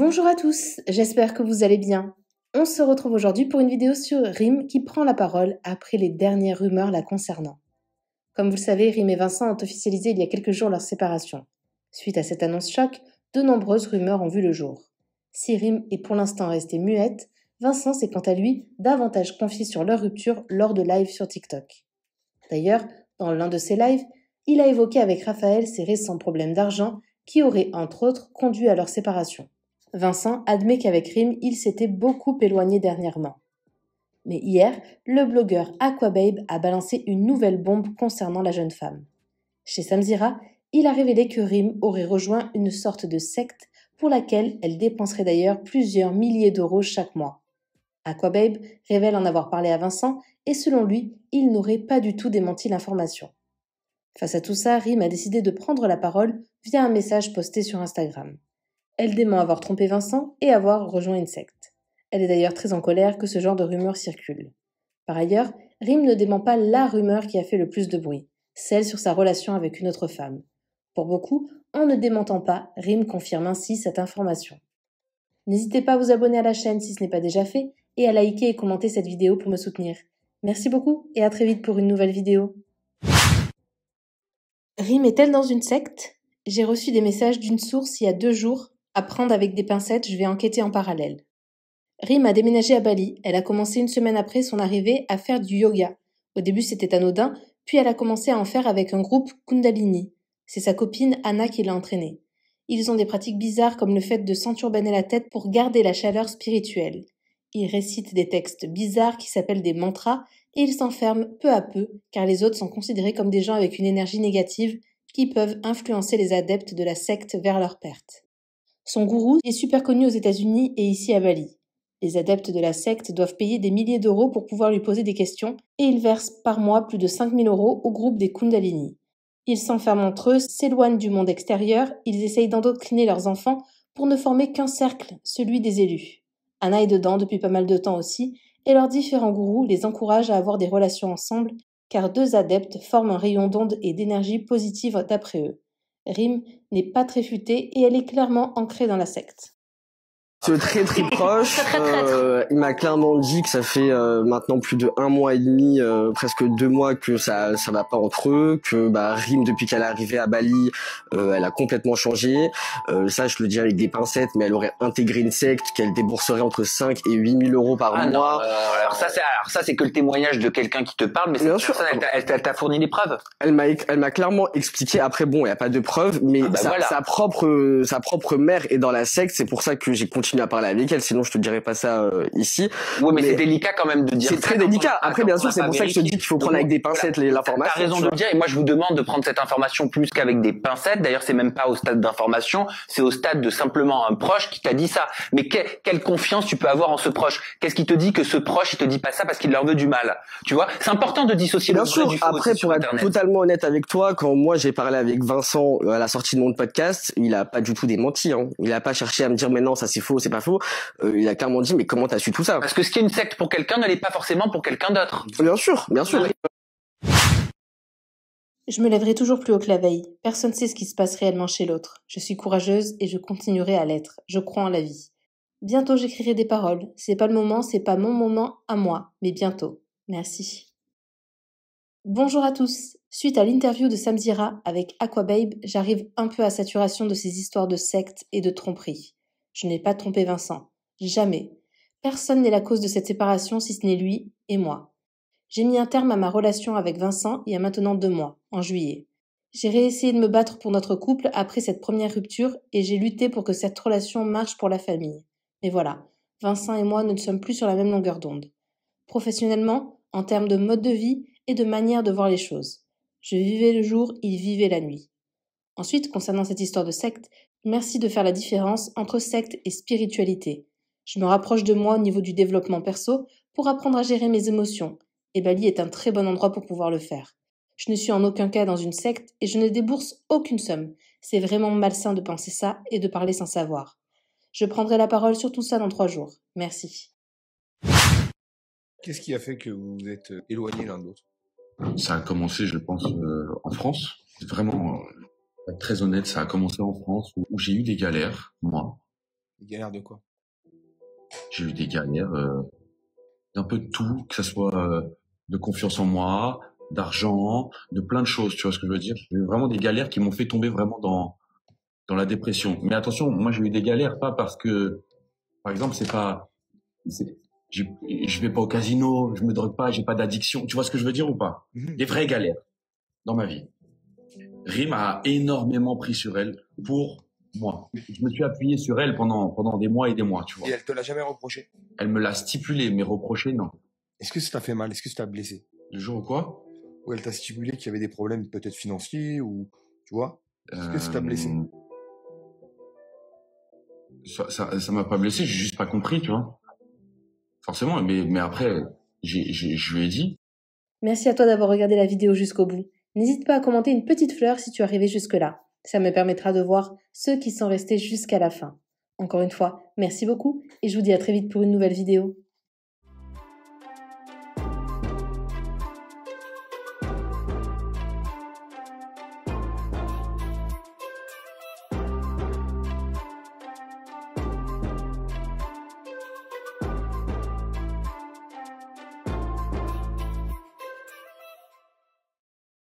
Bonjour à tous, j'espère que vous allez bien. On se retrouve aujourd'hui pour une vidéo sur Rim qui prend la parole après les dernières rumeurs la concernant. Comme vous le savez, Rim et Vincent ont officialisé il y a quelques jours leur séparation. Suite à cette annonce choc, de nombreuses rumeurs ont vu le jour. Si Rim est pour l'instant restée muette, Vincent s'est quant à lui davantage confié sur leur rupture lors de lives sur TikTok. D'ailleurs, dans l'un de ses lives, il a évoqué avec Raphaël ses récents problèmes d'argent qui auraient entre autres conduit à leur séparation. Vincent admet qu'avec Rim, il s'était beaucoup éloigné dernièrement. Mais hier, le blogueur Aquababe a balancé une nouvelle bombe concernant la jeune femme. Chez Samzira, il a révélé que Rim aurait rejoint une sorte de secte pour laquelle elle dépenserait d'ailleurs plusieurs milliers d'euros chaque mois. Aquababe révèle en avoir parlé à Vincent et selon lui, il n'aurait pas du tout démenti l'information. Face à tout ça, Rim a décidé de prendre la parole via un message posté sur Instagram. Elle dément avoir trompé Vincent et avoir rejoint une secte. Elle est d'ailleurs très en colère que ce genre de rumeurs circule. Par ailleurs, Rim ne dément pas la rumeur qui a fait le plus de bruit, celle sur sa relation avec une autre femme. Pour beaucoup, en ne démentant pas, Rim confirme ainsi cette information. N'hésitez pas à vous abonner à la chaîne si ce n'est pas déjà fait et à liker et commenter cette vidéo pour me soutenir. Merci beaucoup et à très vite pour une nouvelle vidéo. Rim est-elle dans une secte ? J'ai reçu des messages d'une source il y a 2 jours. À prendre avec des pincettes, je vais enquêter en parallèle. Rim a déménagé à Bali. Elle a commencé 1 semaine après son arrivée à faire du yoga. Au début, c'était anodin, puis elle a commencé à en faire avec un groupe Kundalini. C'est sa copine Anna qui l'a entraînée. Ils ont des pratiques bizarres comme le fait de s'enturbaner la tête pour garder la chaleur spirituelle. Ils récitent des textes bizarres qui s'appellent des mantras et ils s'enferment peu à peu car les autres sont considérés comme des gens avec une énergie négative qui peuvent influencer les adeptes de la secte vers leur perte. Son gourou est super connu aux États-Unis et ici à Bali. Les adeptes de la secte doivent payer des milliers d'euros pour pouvoir lui poser des questions et ils versent par mois plus de 5 000 euros au groupe des Kundalini. Ils s'enferment entre eux, s'éloignent du monde extérieur, ils essayent d'endoctriner leurs enfants pour ne former qu'un cercle, celui des élus. Anna est dedans depuis pas mal de temps aussi et leurs différents gourous les encouragent à avoir des relations ensemble car 2 adeptes forment un rayon d'onde et d'énergie positive d'après eux. Rim n'est pas très futée et elle est clairement ancrée dans la secte. C'est très proche. Il m'a clairement dit que ça fait maintenant plus de 1 mois et demi, presque 2 mois que ça va pas entre eux, que Rim depuis qu'elle est arrivée à Bali, elle a complètement changé. Ça je le dis avec des pincettes, mais elle aurait intégré une secte, qu'elle débourserait entre 5 et 8 000 euros par mois. Alors ça c'est que le témoignage de quelqu'un qui te parle, mais cette personne, elle t'a fourni des preuves. Elle m'a clairement expliqué. Après bon, il y a pas de preuves, mais sa propre mère est dans la secte. C'est pour ça que j'ai continué à parler avec elle, sinon je te dirais pas ça ici. Oui, mais c'est délicat quand même de dire ça. C'est très délicat. Après, bien sûr, c'est pour ça que je te dis qu'il faut prendre avec des pincettes l'information. T'as raison de le dire, et moi je vous demande de prendre cette information plus qu'avec des pincettes. D'ailleurs, c'est même pas au stade d'information, c'est au stade de simplement un proche qui t'a dit ça. Mais quelle confiance tu peux avoir en ce proche? Qu'est-ce qui te dit que ce proche, il te dit pas ça parce qu'il leur veut du mal? Tu vois, c'est important de dissocier le vrai du faux. Après, pour être totalement honnête avec toi, quand moi j'ai parlé avec Vincent à la sortie de mon podcast, il a pas du tout démenti. Il a pas cherché à me dire mais non, ça c'est faux, c'est pas faux. Il a clairement dit mais comment t'as su tout ça? Parce que ce qui est une secte pour quelqu'un ne l'est pas forcément pour quelqu'un d'autre. Bien sûr. Je me lèverai toujours plus haut que la veille. Personne ne sait ce qui se passe réellement chez l'autre. Je suis courageuse et je continuerai à l'être. Je crois en la vie. Bientôt j'écrirai des paroles. C'est pas le moment, c'est pas mon moment à moi, mais bientôt. Merci. Bonjour à tous. Suite à l'interview de Samzira avec Aquababe, j'arrive un peu à saturation de ces histoires de sectes et de tromperies. Je n'ai pas trompé Vincent. Jamais. Personne n'est la cause de cette séparation si ce n'est lui et moi. J'ai mis un terme à ma relation avec Vincent il y a maintenant 2 mois, en juillet. J'ai réessayé de me battre pour notre couple après cette première rupture et j'ai lutté pour que cette relation marche pour la famille. Mais voilà, Vincent et moi ne sommes plus sur la même longueur d'onde. Professionnellement, en termes de mode de vie et de manière de voir les choses. Je vivais le jour, il vivait la nuit. Ensuite, concernant cette histoire de secte, merci de faire la différence entre secte et spiritualité. Je me rapproche de moi au niveau du développement perso pour apprendre à gérer mes émotions, et Bali est un très bon endroit pour pouvoir le faire. Je ne suis en aucun cas dans une secte et je ne débourse aucune somme. C'est vraiment malsain de penser ça et de parler sans savoir. Je prendrai la parole sur tout ça dans 3 jours. Merci. Qu'est-ce qui a fait que vous vous êtes éloignés l'un de l'autre? Ça a commencé, je pense, en France. Vraiment, pour être très honnête, ça a commencé en France où j'ai eu des galères, moi. Des galères de quoi? J'ai eu des galères d'un peu de tout, que ce soit de confiance en moi, d'argent, de plein de choses, tu vois ce que je veux dire? J'ai eu vraiment des galères qui m'ont fait tomber vraiment dans la dépression. Mais attention, moi j'ai eu des galères pas parce que, par exemple, c'est- je vais pas au casino, je me drogue pas, j'ai pas d'addiction. Tu vois ce que je veux dire ou pas? Des vraies galères dans ma vie. Rim a énormément pris sur elle pour moi. Je me suis appuyé sur elle pendant des mois et des mois, tu vois. Et elle te l'a jamais reproché? Elle me l'a stipulé, mais reproché, non. Est-ce que ça t'a fait mal? Est-ce que ça t'a blessé? Le jour où quoi? Ou elle t'a stipulé qu'il y avait des problèmes peut-être financiers ou, tu vois? Est-ce que ça t'a blessé? Ça m'a pas blessé, j'ai juste pas compris, tu vois. Forcément, mais après, je lui ai dit. Merci à toi d'avoir regardé la vidéo jusqu'au bout. N'hésite pas à commenter une petite fleur si tu es arrivé jusque-là. Ça me permettra de voir ceux qui sont restés jusqu'à la fin. Encore une fois, merci beaucoup et je vous dis à très vite pour une nouvelle vidéo.